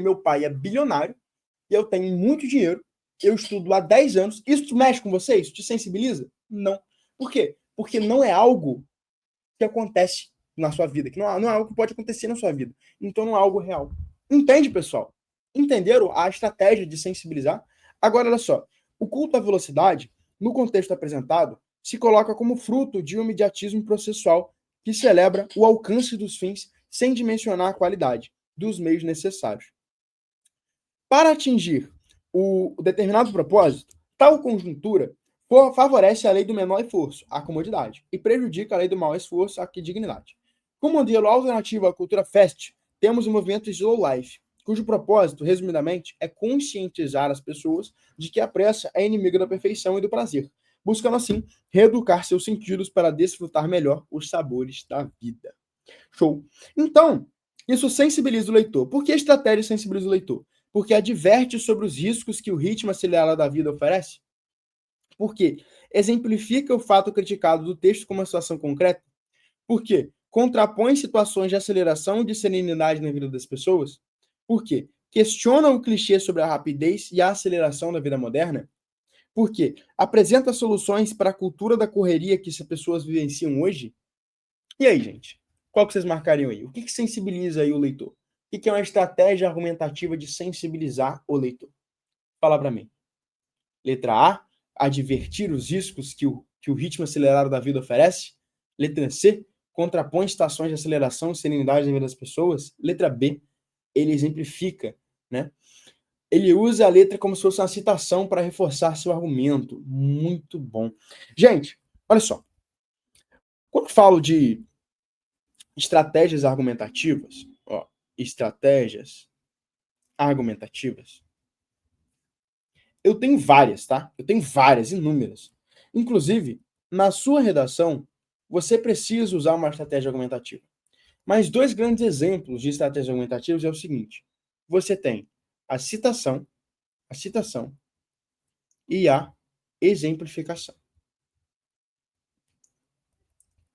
meu pai é bilionário, eu tenho muito dinheiro, eu estudo há 10 anos, isso mexe com você? Isso te sensibiliza? Não. Por quê? Porque não é algo que acontece na sua vida, que não é algo que pode acontecer na sua vida. Então não é algo real. Entende, pessoal? Entenderam a estratégia de sensibilizar? Agora, olha só. O culto à velocidade, no contexto apresentado, se coloca como fruto de um imediatismo processual que celebra o alcance dos fins sem dimensionar a qualidade dos meios necessários. Para atingir o determinado propósito, tal conjuntura favorece a lei do menor esforço, a comodidade, e prejudica a lei do maior esforço, a dignidade. Como modelo alternativo à cultura fast, temos o movimento Slow Life, cujo propósito, resumidamente, é conscientizar as pessoas de que a pressa é inimiga da perfeição e do prazer, buscando assim reeducar seus sentidos para desfrutar melhor os sabores da vida. Show. Então, isso sensibiliza o leitor. Por que a estratégia sensibiliza o leitor? Porque adverte sobre os riscos que o ritmo acelerado da vida oferece. Porque exemplifica o fato criticado do texto como uma situação concreta. Porque contrapõe situações de aceleração e de serenidade na vida das pessoas. Porque questiona o clichê sobre a rapidez e a aceleração da vida moderna. Porque apresenta soluções para a cultura da correria que as pessoas vivenciam hoje. E aí, gente? Qual que vocês marcariam aí? O que sensibiliza aí o leitor? O que é uma estratégia argumentativa de sensibilizar o leitor? Fala para mim. Letra A, advertir os riscos que o ritmo acelerado da vida oferece. Letra C, contrapõe estações de aceleração e serenidade na vida das pessoas. Letra B, ele exemplifica, né? Ele usa a letra como se fosse uma citação para reforçar seu argumento. Muito bom. Gente, olha só. Quando eu falo de estratégias argumentativas, estratégias argumentativas, eu tenho várias, tá? Eu tenho várias, inúmeras. Inclusive, na sua redação, você precisa usar uma estratégia argumentativa. Mas dois grandes exemplos de estratégias argumentativas é o seguinte: você tem a citação e a exemplificação.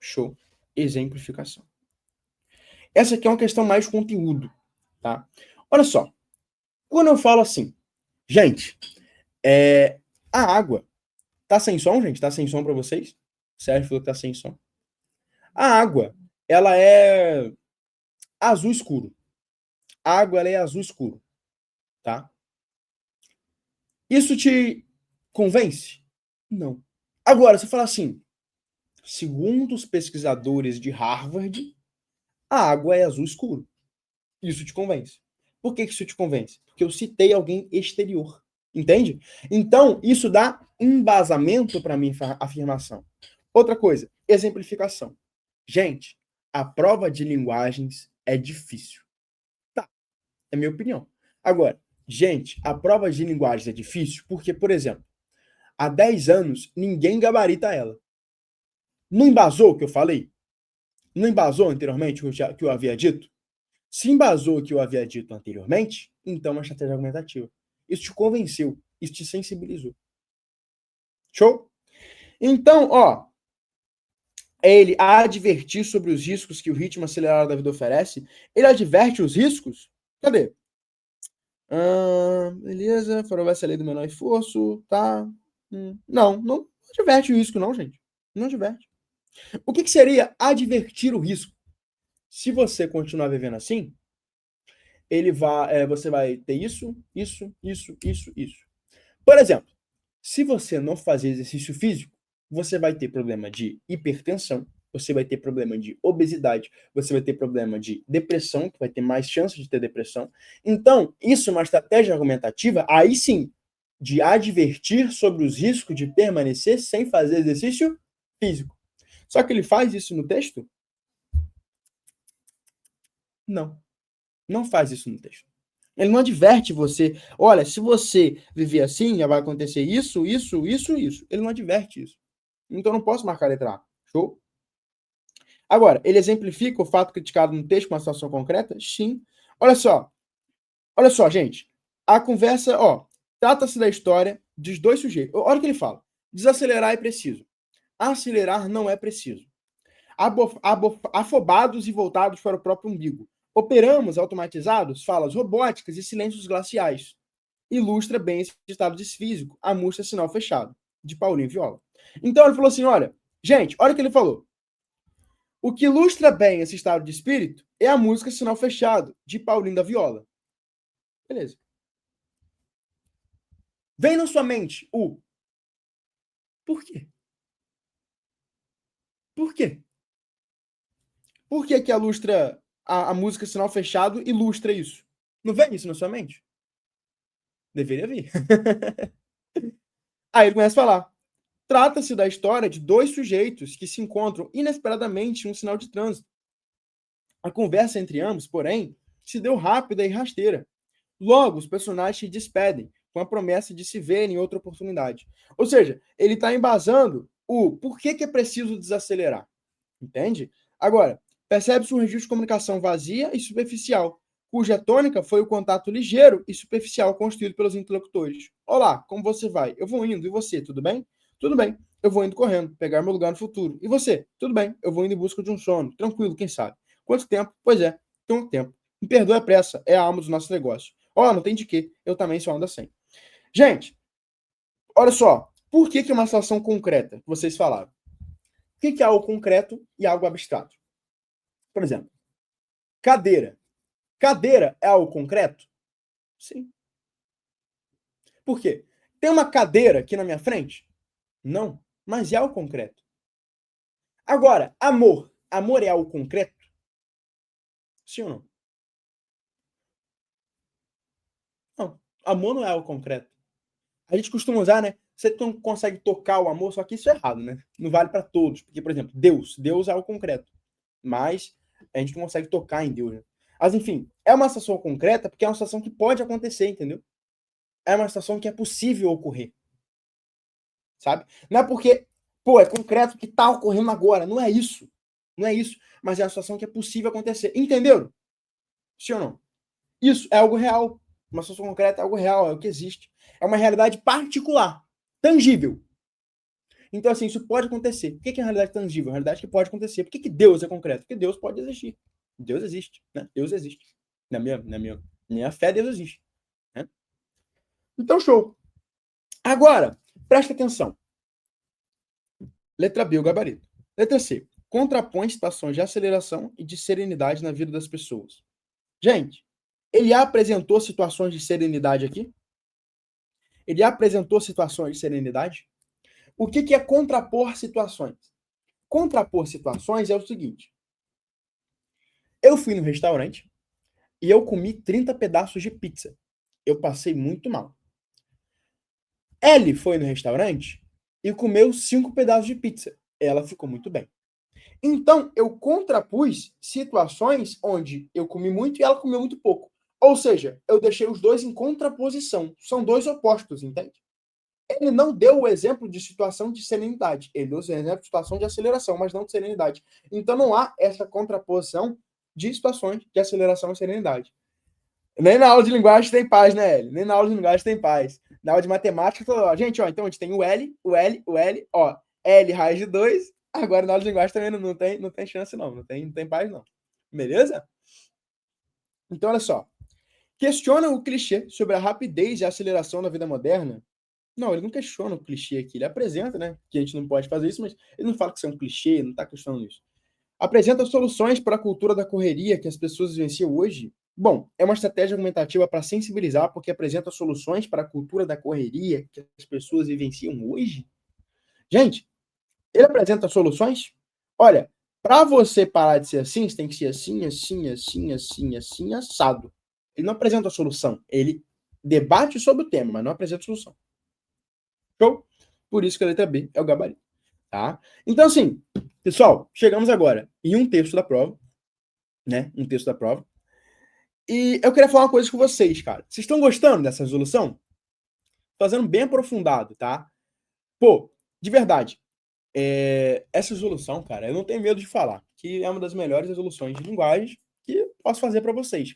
Show. Exemplificação. Essa aqui é uma questão mais de conteúdo, tá? Olha só. Quando eu falo assim, gente, a água tá sem som, gente? Tá sem som para vocês? Sérgio falou que tá sem som. A água, ela é azul escuro. A água, ela é azul escuro, tá? Isso te convence? Não. Agora, você fala assim, segundo os pesquisadores de Harvard, a água é azul escuro. Isso te convence. Por que isso te convence? Porque eu citei alguém exterior. Entende? Então, isso dá embasamento para a minha afirmação. Outra coisa, exemplificação. Gente, a prova de linguagens é difícil. Tá, é minha opinião. Agora, gente, a prova de linguagens é difícil porque, por exemplo, há 10 anos ninguém gabarita ela. Não embasou o que eu falei? Não embasou anteriormente o que eu havia dito? Se embasou o que eu havia dito anteriormente, então é uma estratégia argumentativa. Isso te convenceu, isso te sensibilizou. Show? Então, ele advertir sobre os riscos que o ritmo acelerado da vida oferece. Ele adverte os riscos? Cadê? Beleza, favorece a lei do menor esforço, tá? Não adverte o risco, não, gente. Não adverte. O que seria advertir o risco? Se você continuar vivendo assim, você vai ter isso. Por exemplo, se você não fazer exercício físico, você vai ter problema de hipertensão, você vai ter problema de obesidade, você vai ter problema de depressão, que vai ter mais chance de ter depressão. Então, isso é uma estratégia argumentativa, aí sim, de advertir sobre os riscos de permanecer sem fazer exercício físico. Só que ele faz isso no texto? Não. Não faz isso no texto. Ele não adverte você, olha, se você viver assim, vai acontecer isso. Ele não adverte isso. Então eu não posso marcar a letra A. Show? Agora, ele exemplifica o fato criticado no texto com uma situação concreta? Sim. Olha só, gente. A conversa, trata-se da história dos dois sujeitos. Olha o que ele fala. Desacelerar é preciso. Acelerar não é preciso. Afobados e voltados para o próprio umbigo. Operamos automatizados, falas robóticas e silêncios glaciais. Ilustra bem esse estado de físico, a música Sinal Fechado, de Paulinho Viola. Então ele falou assim, olha, gente, olha o que ele falou. O que ilustra bem esse estado de espírito é a música Sinal Fechado, de Paulinho da Viola. Beleza. Vem na sua mente o por quê? Por quê? Por que a lustra, a música Sinal Fechado ilustra isso? Não vem isso na sua mente? Deveria vir. Aí ele começa a falar. Trata-se da história de dois sujeitos que se encontram inesperadamente em um sinal de trânsito. A conversa entre ambos, porém, se deu rápida e rasteira. Logo, os personagens se despedem, com a promessa de se verem em outra oportunidade. Ou seja, ele está embasando o porquê que é preciso desacelerar. Entende? Agora, percebe-se um registro de comunicação vazia e superficial, cuja tônica foi o contato ligeiro e superficial construído pelos interlocutores. Olá, como você vai? Eu vou indo. E você, tudo bem? Tudo bem. Eu vou indo correndo, pegar meu lugar no futuro. E você? Tudo bem. Eu vou indo em busca de um sono. Tranquilo, quem sabe? Quanto tempo? Pois é, tem um tempo. Me perdoe a pressa, é a alma dos nossos negócios. Não tem de quê. Eu também sou ando assim. Gente, olha só. Por que é uma situação concreta que vocês falaram? O que é algo concreto e algo abstrato? Por exemplo, cadeira. Cadeira é algo concreto? Sim. Por quê? Tem uma cadeira aqui na minha frente? Não. Mas é algo concreto. Agora, amor. Amor é algo concreto? Sim ou não? Não. Amor não é algo concreto. A gente costuma usar, né? Você não consegue tocar o amor, só que isso é errado, né? Não vale para todos. Porque, por exemplo, Deus. Deus é algo concreto. Mas a gente não consegue tocar em Deus, né? Mas, enfim, é uma situação concreta porque é uma situação que pode acontecer, entendeu? É uma situação que é possível ocorrer. Sabe? Não é porque, é concreto que tá ocorrendo agora. Não é isso. Não é isso. Mas é uma situação que é possível acontecer. Entenderam? Sim ou não? Isso é algo real. Uma situação concreta é algo real, é o que existe. É uma realidade particular, tangível. Então, assim, isso pode acontecer. O que é a realidade tangível? A realidade que pode acontecer. Por que Deus é concreto? Porque Deus pode existir. Deus existe, né? Deus existe. Na minha fé, Deus existe. Né? Então, show. Agora, presta atenção. Letra B, o gabarito. Letra C, contrapõe situações de aceleração e de serenidade na vida das pessoas. Gente, ele apresentou situações de serenidade aqui? Ele apresentou situações de serenidade? O que é contrapor situações? Contrapor situações é o seguinte. Eu fui no restaurante e eu comi 30 pedaços de pizza. Eu passei muito mal. Ellie foi no restaurante e comeu 5 pedaços de pizza. Ela ficou muito bem. Então, eu contrapus situações onde eu comi muito e ela comeu muito pouco. Ou seja, eu deixei os dois em contraposição. São dois opostos, entende? Ele não deu o exemplo de situação de serenidade. Ele deu o exemplo de situação de aceleração, mas não de serenidade. Então, não há essa contraposição de situações de aceleração e serenidade. Nem na aula de linguagem tem paz, né, L? Nem na aula de linguagem tem paz. Na aula de matemática, gente, então a gente tem o L, L raiz de 2. Agora na aula de linguagem também não tem chance, não tem paz, não. Beleza? Então, olha só. Questiona o clichê sobre a rapidez e a aceleração da vida moderna. Não, ele não questiona o clichê aqui. Ele apresenta, né? Que a gente não pode fazer isso, mas ele não fala que isso é um clichê, não está questionando isso. Apresenta soluções para a cultura da correria que as pessoas vivenciam hoje. Bom, é uma estratégia argumentativa para sensibilizar, porque apresenta soluções para a cultura da correria que as pessoas vivenciam hoje. Gente, ele apresenta soluções? Olha, para você parar de ser assim, você tem que ser assim, assim, assim, assim, assim, assado. Ele não apresenta a solução. Ele debate sobre o tema, mas não apresenta a solução. Show? Por isso que a letra B é o gabarito. Tá? Então, assim, pessoal, chegamos agora em um texto da prova, né? Um texto da prova. E eu queria falar uma coisa com vocês, cara. Vocês estão gostando dessa resolução? Fazendo bem aprofundado, tá? Pô, de verdade, essa resolução, cara, eu não tenho medo de falar, que é uma das melhores resoluções de linguagem que posso fazer para vocês.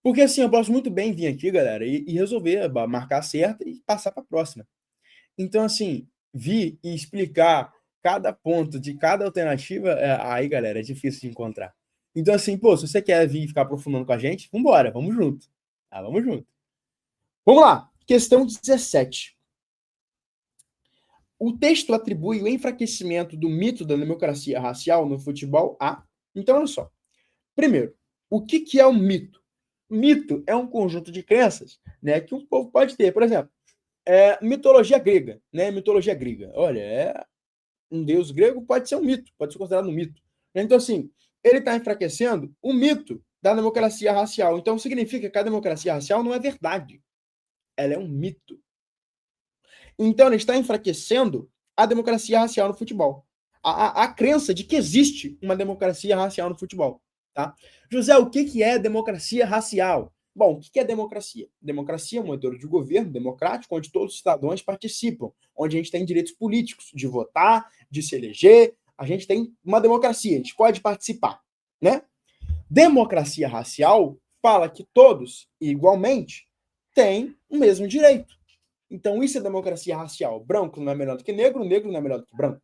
Porque assim, eu posso muito bem vir aqui, galera, e resolver marcar certo e passar para a próxima. Então, assim, vir e explicar cada ponto de cada alternativa, aí, galera, é difícil de encontrar. Então, assim, pô, se você quer vir ficar aprofundando com a gente, vambora, vamos junto. Tá, vamos junto. Vamos lá. Questão 17. O texto atribui o enfraquecimento do mito da democracia racial no futebol a... Então, olha só. Primeiro, o que é um mito? Mito é um conjunto de crenças, né, que um povo pode ter. Por exemplo, mitologia grega, né? Mitologia grega. Olha, um deus grego pode ser um mito, pode ser considerado um mito. Então, assim, ele está enfraquecendo o mito da democracia racial. Então, significa que a democracia racial não é verdade. Ela é um mito. Então, ele está enfraquecendo a democracia racial no futebol. A crença de que existe uma democracia racial no futebol. Tá? José, o que é democracia racial? Bom, o que é democracia? Democracia é um modelo de governo democrático onde todos os cidadãos participam, onde a gente tem direitos políticos de votar, de se eleger, a gente tem uma democracia, a gente pode participar, né? Democracia racial fala que todos, igualmente, têm o mesmo direito. Então, isso é democracia racial. Branco não é melhor do que negro, negro não é melhor do que branco.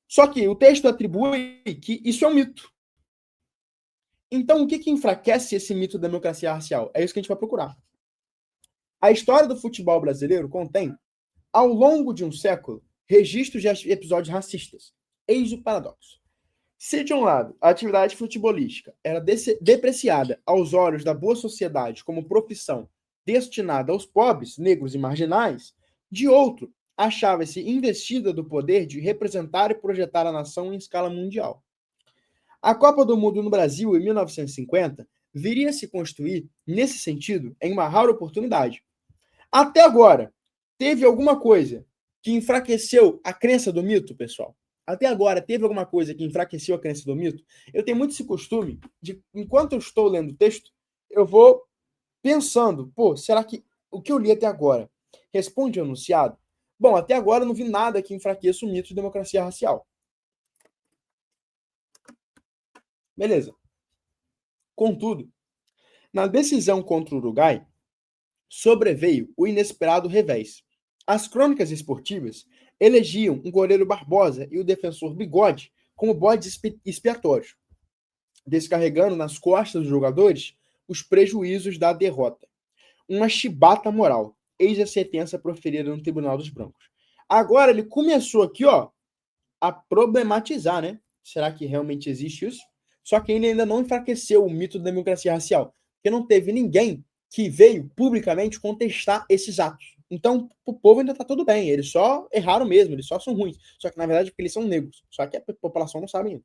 Só que o texto atribui que isso é um mito. Então, o que enfraquece esse mito da democracia racial? É isso que a gente vai procurar. A história do futebol brasileiro contém, ao longo de um século, registros de episódios racistas. Eis o paradoxo. Se, de um lado, a atividade futebolística era depreciada aos olhos da boa sociedade como profissão destinada aos pobres, negros e marginais, de outro, achava-se investida do poder de representar e projetar a nação em escala mundial. A Copa do Mundo no Brasil, em 1950, viria a se construir, nesse sentido, em uma rara oportunidade. Até agora, teve alguma coisa que enfraqueceu a crença do mito, pessoal? Até agora, teve alguma coisa que enfraqueceu a crença do mito? Eu tenho muito esse costume de, enquanto eu estou lendo o texto, eu vou pensando, pô, será que o que eu li até agora responde ao enunciado? Bom, até agora eu não vi nada que enfraqueça o mito de democracia racial. Beleza. Contudo, na decisão contra o Uruguai, sobreveio o inesperado revés. As crônicas esportivas elegiam um goleiro Barbosa e o defensor Bigode como bodes expiatórios, descarregando nas costas dos jogadores os prejuízos da derrota. Uma chibata moral, eis a sentença proferida no Tribunal dos Brancos. Agora ele começou aqui, ó, a problematizar, né? Será que realmente existe isso? Só que ele ainda não enfraqueceu o mito da democracia racial, porque não teve ninguém que veio publicamente contestar esses atos. Então, o povo ainda tá tudo bem, eles só erraram mesmo, eles só são ruins. Só que, na verdade, porque eles são negros. Só que a população não sabe ainda.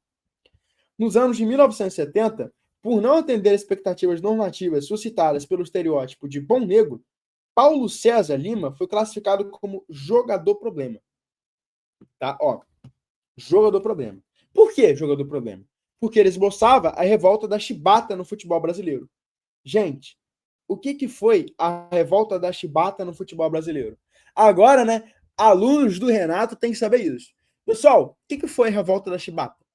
Nos anos de 1970, por não atender expectativas normativas suscitadas pelo estereótipo de bom negro, Paulo César Lima foi classificado como jogador problema. Tá? Ó, jogador problema. Por que jogador problema? Porque ele esboçava a revolta da chibata no futebol brasileiro. Gente, o que foi a revolta da chibata no futebol brasileiro? Agora, né, alunos do Renato têm que saber isso. Pessoal, o que foi a revolta da chibata?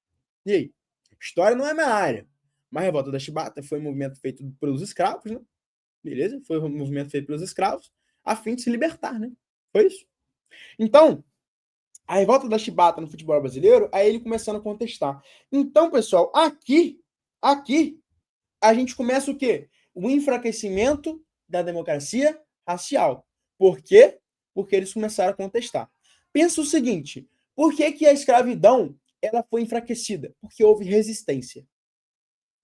E aí? História não é minha área. Mas a revolta da chibata foi um movimento feito pelos escravos, né? Beleza? Foi um movimento feito pelos escravos a fim de se libertar, né? Foi isso. Então, a revolta da chibata no futebol brasileiro, aí ele começando a contestar. Então, pessoal, aqui, a gente começa o quê? O enfraquecimento da democracia racial. Por quê? Porque eles começaram a contestar. Pensa o seguinte, por que a escravidão ela foi enfraquecida? Porque houve resistência.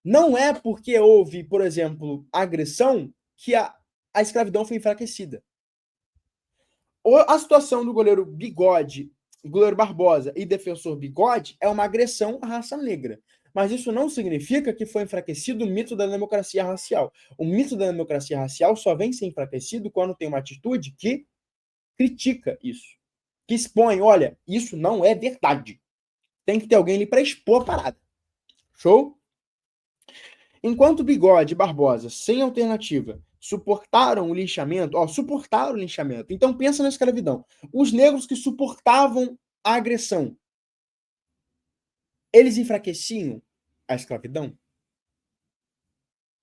Não é porque houve, por exemplo, agressão que a escravidão foi enfraquecida. A situação do goleiro Bigode, goleiro Barbosa e defensor Bigode é uma agressão à raça negra. Mas isso não significa que foi enfraquecido o mito da democracia racial. O mito da democracia racial só vem ser enfraquecido quando tem uma atitude que critica isso. Que expõe, olha, isso não é verdade. Tem que ter alguém ali para expor a parada. Show? Enquanto Bigode e Barbosa, sem alternativa, suportaram o linchamento, suportaram o linchamento. Então pensa na escravidão. Os negros que suportavam a agressão, eles enfraqueciam a escravidão?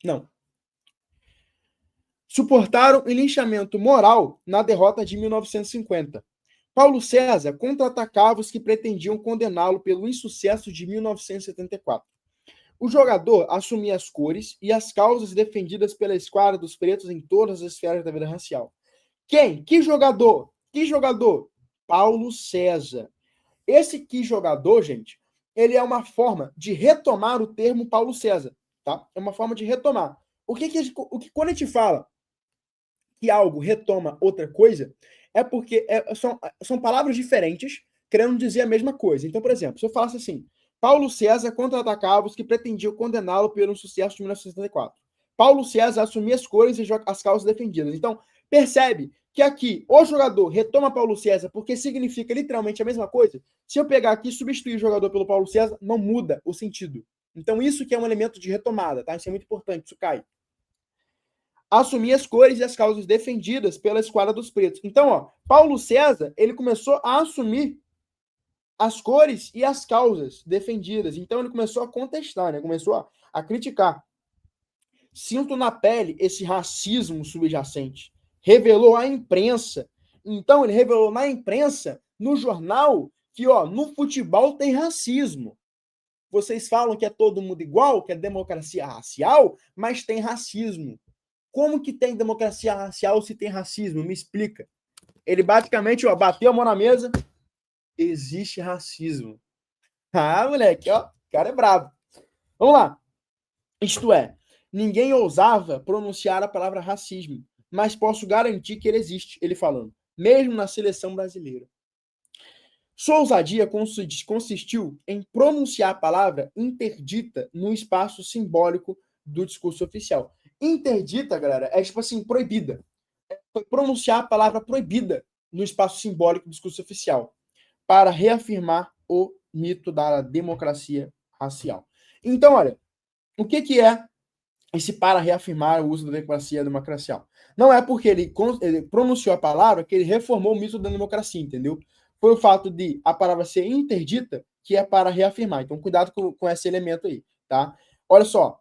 Não. Suportaram o linchamento moral na derrota de 1950. Paulo César contra-atacava os que pretendiam condená-lo pelo insucesso de 1974. O jogador assumia as cores e as causas defendidas pela esquadra dos pretos em todas as esferas da vida racial. Quem? Que jogador? Que jogador? Paulo César. Esse que jogador, gente, ele é uma forma de retomar o termo Paulo César, tá? É uma forma de retomar. O que quando a gente fala que algo retoma outra coisa, é porque são palavras diferentes querendo dizer a mesma coisa. Então, por exemplo, se eu falasse assim, Paulo César contra-atacava os que pretendiam condená-lo pelo sucesso de 1964. Paulo César assumia as cores e as causas defendidas. Então, percebe que aqui o jogador retoma Paulo César porque significa literalmente a mesma coisa. Se eu pegar aqui e substituir o jogador pelo Paulo César, não muda o sentido. Então, isso que é um elemento de retomada, tá? Isso é muito importante, isso cai. Assumir as cores e as causas defendidas pela esquadra dos pretos. Então, ó, Paulo César, ele começou a assumir as cores e as causas defendidas. Então, ele começou a contestar, né? Começou a criticar. Sinto na pele esse racismo subjacente. Revelou à imprensa. Então, ele revelou na imprensa, no jornal, que, ó, no futebol tem racismo. Vocês falam que é todo mundo igual, que é democracia racial, mas tem racismo. Como que tem democracia racial se tem racismo? Me explica. Ele basicamente, ó, bateu a mão na mesa. Existe racismo. Ah, moleque, ó, o cara é brabo. Vamos lá. Isto é, ninguém ousava pronunciar a palavra racismo, mas posso garantir que ele existe, ele falando, mesmo na seleção brasileira. Sua ousadia consistiu em pronunciar a palavra interdita no espaço simbólico do discurso oficial. Interdita, galera, é tipo assim, proibida. Foi pronunciar a palavra proibida no espaço simbólico do discurso oficial para reafirmar o mito da democracia racial. Então, olha, o que é esse para reafirmar o uso da democracia racial? Não é porque ele pronunciou a palavra que ele reformou o mito da democracia, entendeu? Foi o fato de a palavra ser interdita que é para reafirmar. Então, cuidado com esse elemento aí, tá? Olha só,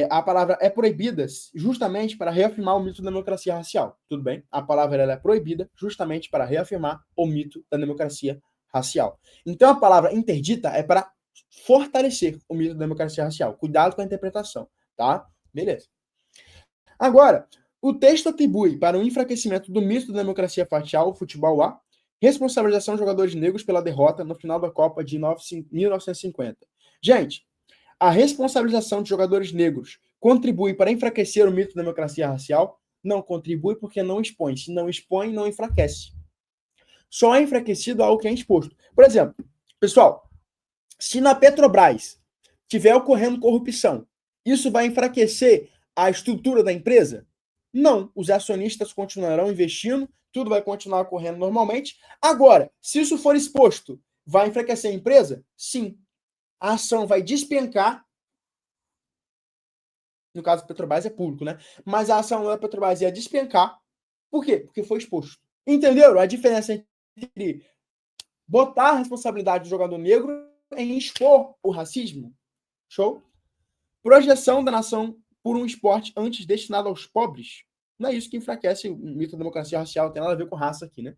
a palavra é proibida justamente para reafirmar o mito da democracia racial. Tudo bem? A palavra ela é proibida justamente para reafirmar o mito da democracia racial. Então, a palavra interdita é para fortalecer o mito da democracia racial. Cuidado com a interpretação, tá? Beleza. Agora, o texto atribui para o enfraquecimento do mito da democracia racial, o futebol A, responsabilização de jogadores negros pela derrota no final da Copa de 1950. Gente, a responsabilização de jogadores negros contribui para enfraquecer o mito da democracia racial? Não contribui porque não expõe. Se não expõe, não enfraquece. Só é enfraquecido algo que é exposto. Por exemplo, pessoal, se na Petrobras tiver ocorrendo corrupção, isso vai enfraquecer a estrutura da empresa? Não. Os acionistas continuarão investindo, tudo vai continuar ocorrendo normalmente. Agora, se isso for exposto, vai enfraquecer a empresa? Sim. A ação vai despencar. No caso da Petrobras é público, né? Mas a ação da Petrobras ia despencar. Por quê? Porque foi exposto. Entenderam a diferença entre botar a responsabilidade do jogador negro em expor o racismo? Show? Projeção da nação por um esporte antes destinado aos pobres. Não é isso que enfraquece o mito da democracia racial, não tem nada a ver com raça aqui, né?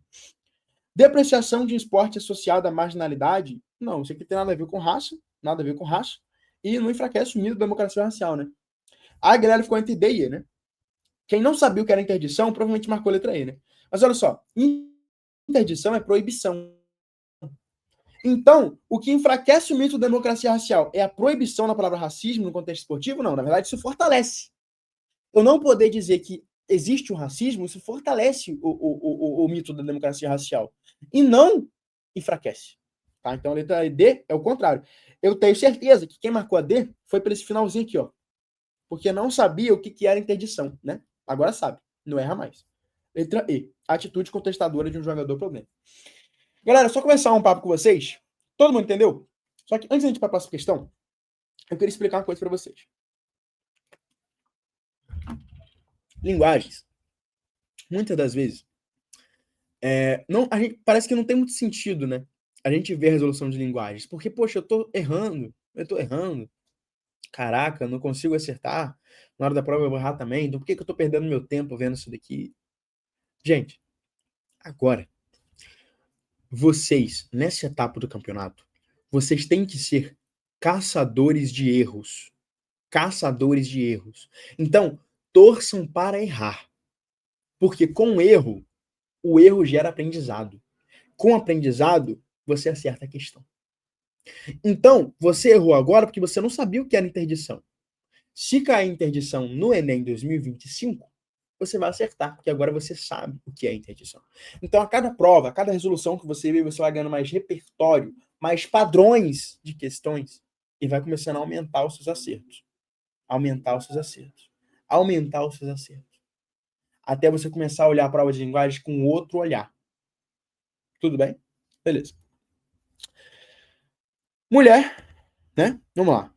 Depreciação de um esporte associado à marginalidade. Não, isso aqui tem nada a ver com raça, nada a ver com raça, e não enfraquece o mito da democracia racial, né? A galera ficou entre D e E, né? Quem não sabia o que era interdição, provavelmente marcou a letra E, né? Mas olha só, interdição é proibição. Então, o que enfraquece o mito da democracia racial é a proibição da palavra racismo no contexto esportivo? Não, na verdade isso fortalece. Eu não poder dizer que existe o racismo, isso fortalece o mito da democracia racial. E não enfraquece. Tá? Então a letra D é o contrário. Eu tenho certeza que quem marcou a D foi para esse finalzinho aqui, ó. Porque não sabia o que era interdição, né? Agora sabe. Não erra mais. Letra E. Atitude contestadora de um jogador problema. Galera, só começar um papo com vocês. Todo mundo entendeu? Só que antes de a gente ir para a próxima questão, eu queria explicar uma coisa para vocês. Linguagens. Muitas das vezes, a gente, parece que não tem muito sentido, né? A gente vê a resolução de linguagens. Porque, poxa, eu tô errando. Caraca, não consigo acertar. Na hora da prova eu vou errar também. Então por que eu tô perdendo meu tempo vendo isso daqui? Gente, agora, vocês, nessa etapa do campeonato, vocês têm que ser caçadores de erros. caçadores de erros. Então, torçam para errar. Porque com o erro gera aprendizado. Com aprendizado, você acerta a questão. Então, você errou agora porque você não sabia o que era interdição. Se cair interdição no Enem 2025, você vai acertar, porque agora você sabe o que é interdição. Então, a cada prova, a cada resolução que você vê, você vai ganhando mais repertório, mais padrões de questões e vai começando a aumentar os seus acertos. Aumentar os seus acertos. Aumentar os seus acertos. Até você começar a olhar a prova de linguagem com outro olhar. Tudo bem? Beleza. Mulher, né? Vamos lá.